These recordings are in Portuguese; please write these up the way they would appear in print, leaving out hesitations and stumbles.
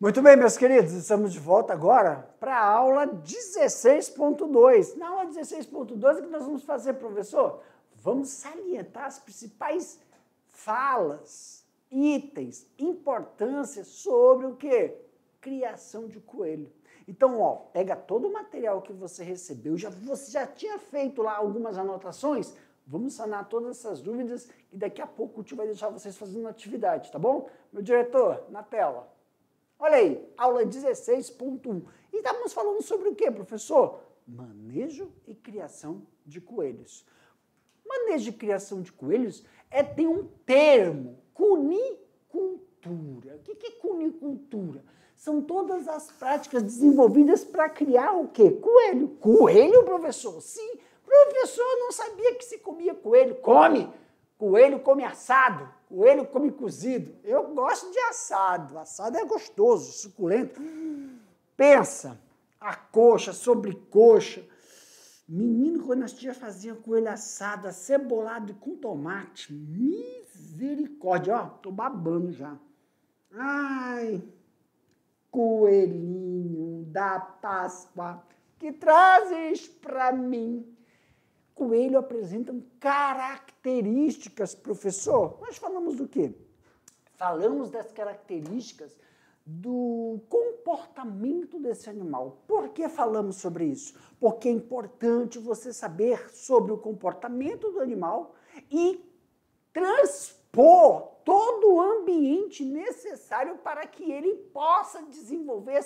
Muito bem, meus queridos, estamos de volta agora para a aula 16.2. Na aula 16.2, o que nós vamos fazer, professor? Vamos salientar as principais falas, itens, importâncias sobre o quê? Criação de coelho. Então, ó, pega todo o material que você recebeu, você já tinha feito lá algumas anotações? Vamos sanar todas essas dúvidas e daqui a pouco o tio vai deixar vocês fazendo atividade, tá bom? Meu diretor, na tela. Olha aí, aula 16.1. E estamos falando sobre o quê, professor? Manejo e criação de coelhos. Manejo e criação de coelhos tem um termo, cunicultura. O que é cunicultura? São todas as práticas desenvolvidas para criar o quê? Coelho. Coelho, professor? Sim. Professor, não sabia que se comia coelho. Come! Coelho come assado, coelho come cozido. Eu gosto de assado. Assado é gostoso, suculento. Pensa, a coxa, sobrecoxa. Menino, quando as tias faziam coelho assado, acebolado e com tomate. Misericórdia, ó, tô babando já. Ai, coelhinho da Páscoa, que trazes para mim? Coelho apresentam características, professor. Nós falamos do quê? Falamos das características do comportamento desse animal. Por que falamos sobre isso? Porque é importante você saber sobre o comportamento do animal e transpor todo o ambiente necessário para que ele possa desenvolver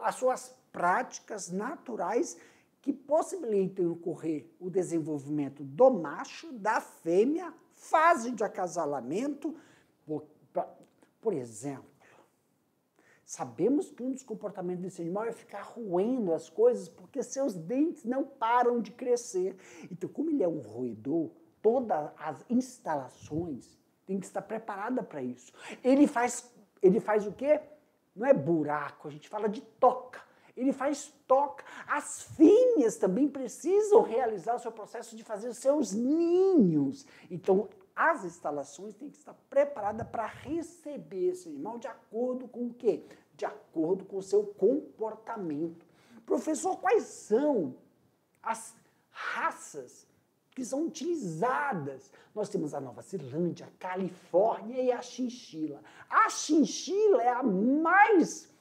as suas práticas naturais que possibilitem ocorrer o desenvolvimento do macho, da fêmea, fase de acasalamento. Por exemplo, sabemos que um dos comportamentos desse animal é ficar roendo as coisas porque seus dentes não param de crescer. Então, como ele é um roedor, todas as instalações têm que estar preparadas para isso. Ele faz o quê? Não é buraco, a gente fala de toca. Ele faz toca. As fêmeas também precisam realizar o seu processo de fazer os seus ninhos. Então, as instalações têm que estar preparadas para receber esse animal de acordo com o quê? De acordo com o seu comportamento. Professor, quais são as raças que são utilizadas? Nós temos a Nova Zelândia, a Califórnia e a chinchila. A chinchila é a mais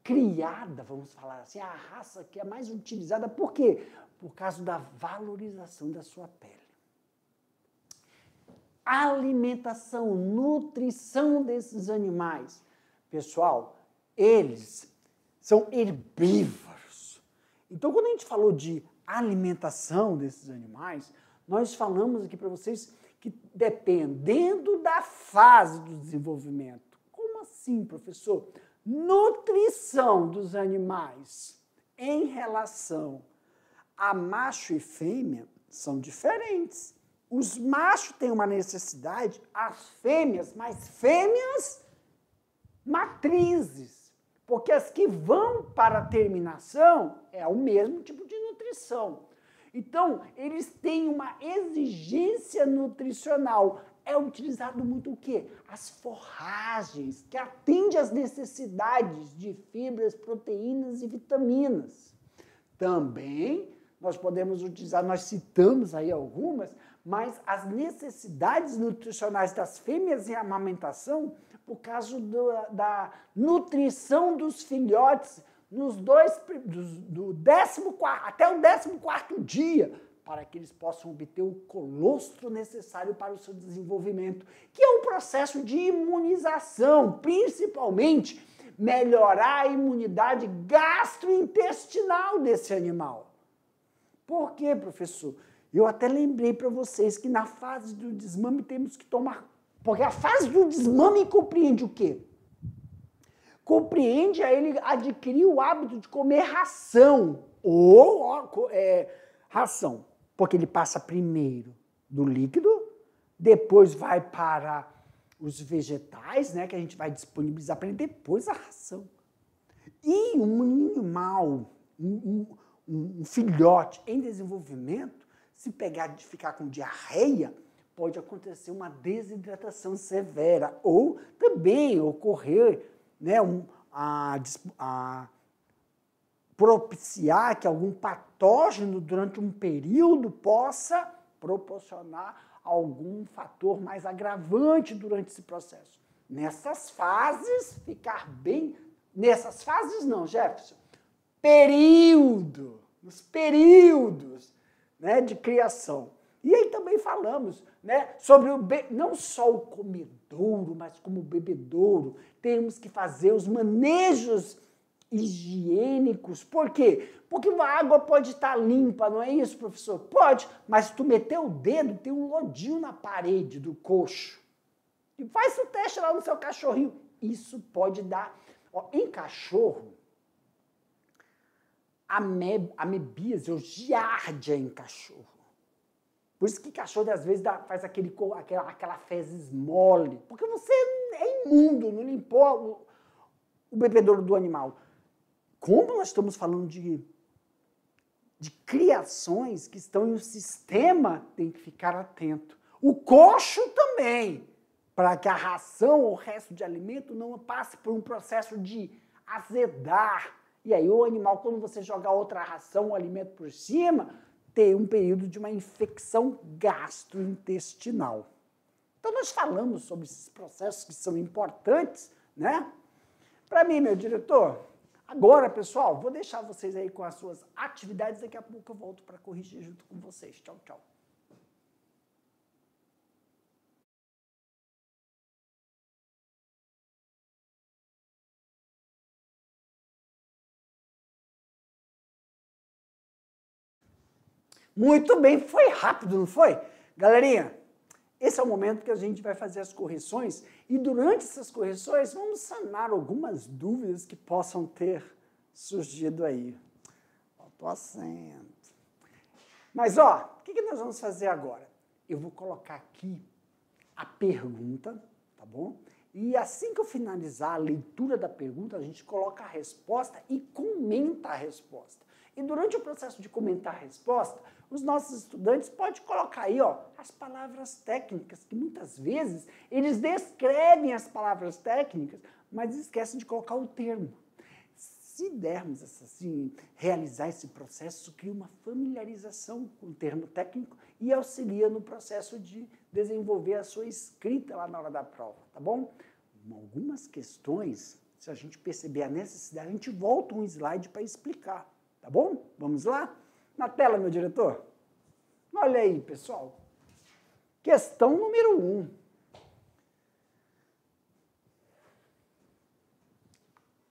criada, vamos falar assim, a raça que é mais utilizada. Por quê? Por causa da valorização da sua pele. Alimentação, nutrição desses animais. Pessoal, eles são herbívoros. Então, quando a gente falou de alimentação desses animais, nós falamos aqui para vocês que dependendo da fase do desenvolvimento. Como assim, professor? Nutrição dos animais em relação a macho e fêmea são diferentes. Os machos têm uma necessidade, as fêmeas, mas fêmeas matrizes, porque as que vão para a terminação é o mesmo tipo de nutrição. Então, eles têm uma exigência nutricional. É utilizado muito o quê? As forragens, que atendem às necessidades de fibras, proteínas e vitaminas. Também nós podemos utilizar, nós citamos aí algumas, mas as necessidades nutricionais das fêmeas em amamentação, por causa da nutrição dos filhotes do 14º até o 14º dia, para que eles possam obter o colostro necessário para o seu desenvolvimento, que é um processo de imunização, principalmente melhorar a imunidade gastrointestinal desse animal. Por quê, professor? Eu até lembrei para vocês que na fase do desmame temos que tomar... Porque a fase do desmame compreende o quê? Compreende a ele adquirir o hábito de comer ração, ração. Porque ele passa primeiro do líquido, depois vai para os vegetais, né, que a gente vai disponibilizar para ele, depois a ração. E um animal, um filhote em desenvolvimento, se ficar com diarreia, pode acontecer uma desidratação severa ou também ocorrer, né, propiciar que algum patógeno durante um período possa proporcionar algum fator mais agravante durante esse processo. Nessas fases, ficar bem... Nessas fases não, Jefferson. Nos períodos, né, de criação. E aí também falamos, né, sobre não só o comedouro, mas como o bebedouro. Temos que fazer os manejos higiênicos. Por quê? Porque a água pode estar limpa, não é isso, professor? Pode, mas se tu meter o dedo, tem um lodinho na parede do coxo. E faz o teste lá no seu cachorrinho. Isso pode dar... Ó, em cachorro, amebíase ou giardia em cachorro. Por isso que cachorro, às vezes, faz aquela fezes mole. Porque você é imundo, não limpou o bebedouro do animal. Como nós estamos falando de criações que estão em um sistema, tem que ficar atento. O coxo também, para que a ração ou o resto de alimento não passe por um processo de azedar. E aí o animal, quando você jogar outra ração ou alimento por cima, tem um período de uma infecção gastrointestinal. Então nós falamos sobre esses processos que são importantes, né? Para mim, meu diretor, agora, pessoal, vou deixar vocês aí com as suas atividades, daqui a pouco eu volto para corrigir junto com vocês. Tchau, tchau. Muito bem, foi rápido, não foi? Galerinha, esse é o momento que a gente vai fazer as correções e durante essas correções vamos sanar algumas dúvidas que possam ter surgido aí. Faltou acento. Mas, ó, o que nós vamos fazer agora? Eu vou colocar aqui a pergunta, tá bom? E assim que eu finalizar a leitura da pergunta, a gente coloca a resposta e comenta a resposta. E durante o processo de comentar a resposta, os nossos estudantes podem colocar aí, ó, as palavras técnicas, que muitas vezes eles descrevem as palavras técnicas, mas esquecem de colocar o termo. Se dermos assim, realizar esse processo, isso cria uma familiarização com o termo técnico e auxilia no processo de desenvolver a sua escrita lá na hora da prova, tá bom? Algumas questões, se a gente perceber a necessidade, a gente volta um slide para explicar, tá bom? Vamos lá? Na tela, meu diretor. Olha aí, pessoal. Questão número 1.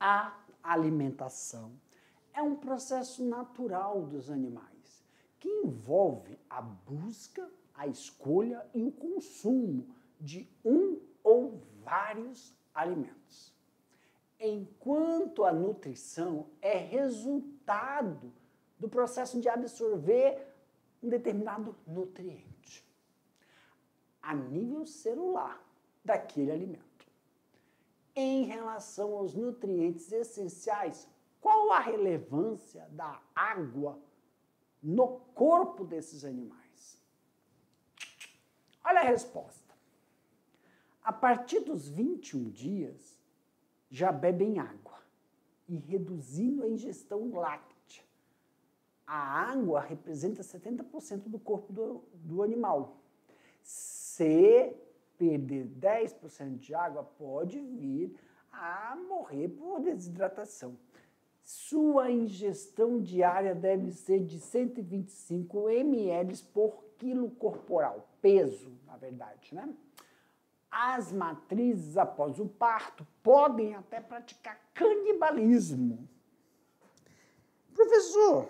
A alimentação é um processo natural dos animais, que envolve a busca, a escolha e o consumo de um ou vários alimentos. Enquanto a nutrição é resultado do processo de absorver um determinado nutriente a nível celular daquele alimento. Em relação aos nutrientes essenciais, qual a relevância da água no corpo desses animais? Olha a resposta. A partir dos 21 dias, já bebem água e reduzindo a ingestão láctea. A água representa 70% do corpo do animal. Se perder 10% de água, pode vir a morrer por desidratação. Sua ingestão diária deve ser de 125 ml por quilo corporal. Peso, na verdade, né? As matrizes após o parto podem até praticar canibalismo. Professor,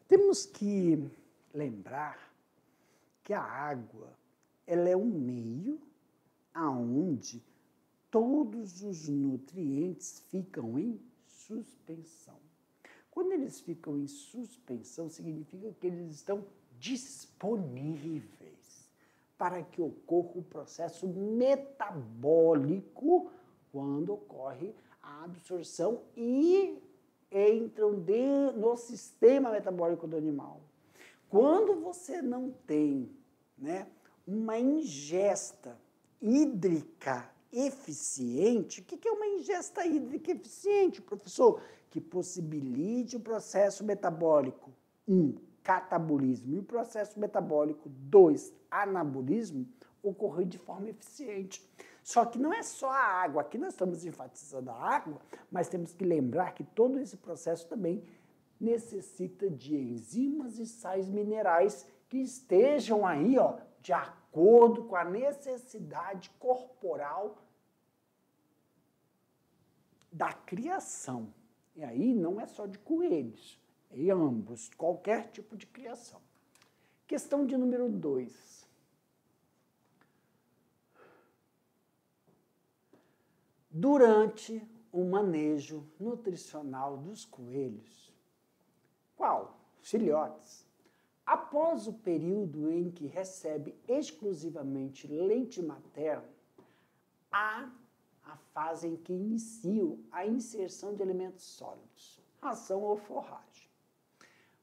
temos que lembrar que a água ela é um meio aonde todos os nutrientes ficam em suspensão. Quando eles ficam em suspensão, significa que eles estão disponíveis para que ocorra o processo metabólico quando ocorre a absorção e entram no sistema metabólico do animal. Quando você não tem, né, uma ingesta hídrica eficiente, o que é uma ingesta hídrica eficiente, professor? Que possibilite o processo metabólico, 1, catabolismo, e o processo metabólico, 2, anabolismo, ocorrer de forma eficiente. Só que não é só a água, aqui nós estamos enfatizando a água, mas temos que lembrar que todo esse processo também necessita de enzimas e sais minerais que estejam aí, ó, de acordo com a necessidade corporal da criação. E aí não é só de coelhos, é ambos, qualquer tipo de criação. Questão de número 2. Durante o manejo nutricional dos coelhos, qual? Filhotes. Após o período em que recebe exclusivamente leite materno, há a fase em que iniciam a inserção de alimentos sólidos, ração ou forragem.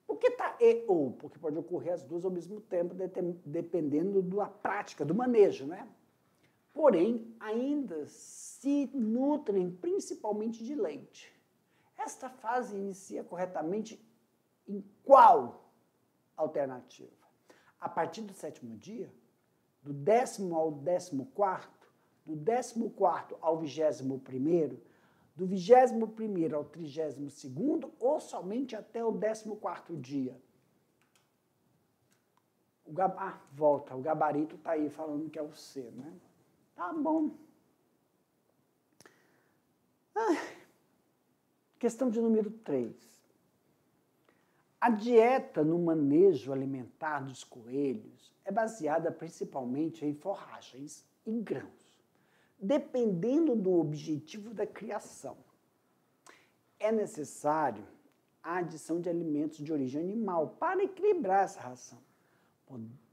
Por que está e ou? Porque pode ocorrer as duas ao mesmo tempo, dependendo da prática, do manejo, né? Porém, ainda se nutrem principalmente de leite. Esta fase inicia corretamente em qual alternativa? A partir do 7º dia, do 10º ao 14º, do 14º ao 21º, do 21º ao 32º ou somente até o 14º dia? Volta, o gabarito está aí falando que é o C, né? Tá bom. Questão de número 3. A dieta no manejo alimentar dos coelhos é baseada principalmente em forragens e grãos, dependendo do objetivo da criação. É necessário a adição de alimentos de origem animal para equilibrar essa ração.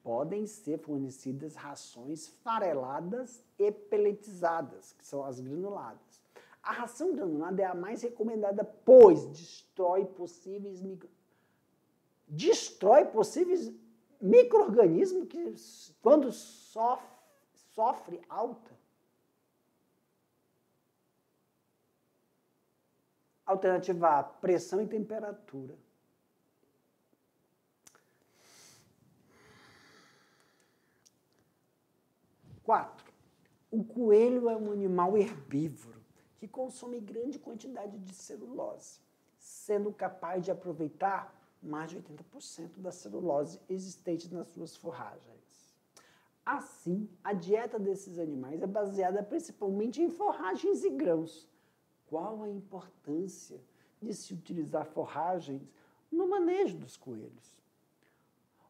Podem ser fornecidas rações fareladas e peletizadas, que são as granuladas. A ração granulada é a mais recomendada, pois destrói possíveis micro-organismos que, quando sofre alta. Alternativa A, pressão e temperatura. 4. O coelho é um animal herbívoro que consome grande quantidade de celulose, sendo capaz de aproveitar mais de 80% da celulose existente nas suas forragens. Assim, a dieta desses animais é baseada principalmente em forragens e grãos. Qual a importância de se utilizar forragens no manejo dos coelhos?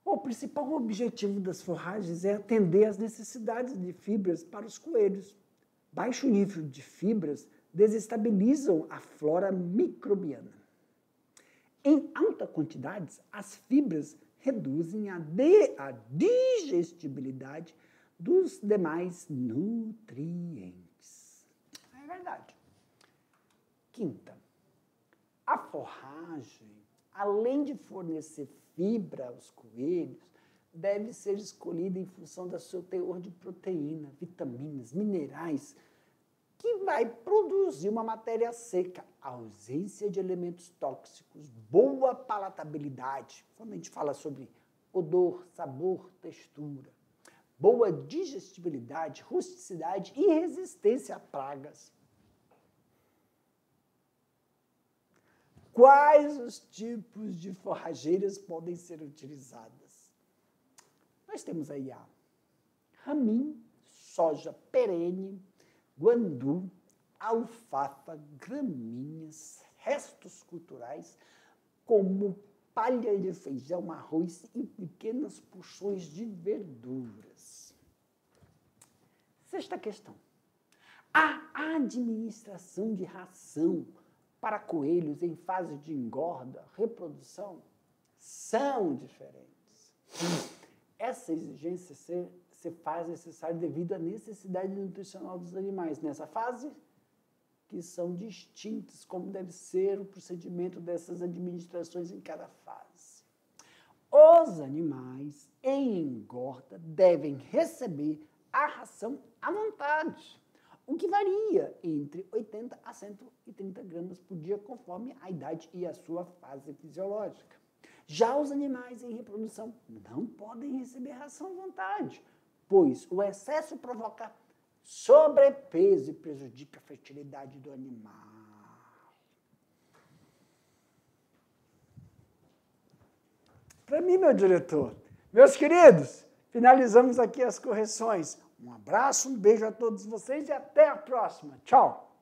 O principal objetivo das forragens é atender às necessidades de fibras para os coelhos. Baixo nível de fibras desestabilizam a flora microbiana. Em alta quantidade, as fibras reduzem a digestibilidade dos demais nutrientes. É verdade. 5. A forragem, além de fornecer fibra aos coelhos, deve ser escolhida em função do seu teor de proteína, vitaminas, minerais, que vai produzir uma matéria seca, ausência de elementos tóxicos, boa palatabilidade, quando a gente fala sobre odor, sabor, textura, boa digestibilidade, rusticidade e resistência a pragas. Quais os tipos de forrageiras podem ser utilizadas? Nós temos aí a ramim, soja perene, guandu, alfafa, gramíneas, restos culturais, como palha de feijão, arroz e pequenas porções de verduras. 6ª questão. A administração de ração para coelhos em fase de engorda, reprodução, são diferentes. Essa exigência se faz necessária devido à necessidade nutricional dos animais nessa fase, que são distintas, como deve ser o procedimento dessas administrações em cada fase. Os animais em engorda devem receber a ração à vontade, o que varia entre 80 a 130 gramas por dia, conforme a idade e a sua fase fisiológica. Já os animais em reprodução não podem receber ração à vontade, pois o excesso provoca sobrepeso e prejudica a fertilidade do animal. Para mim, meu diretor, meus queridos, finalizamos aqui as correções. Um abraço, um beijo a todos vocês e até a próxima. Tchau!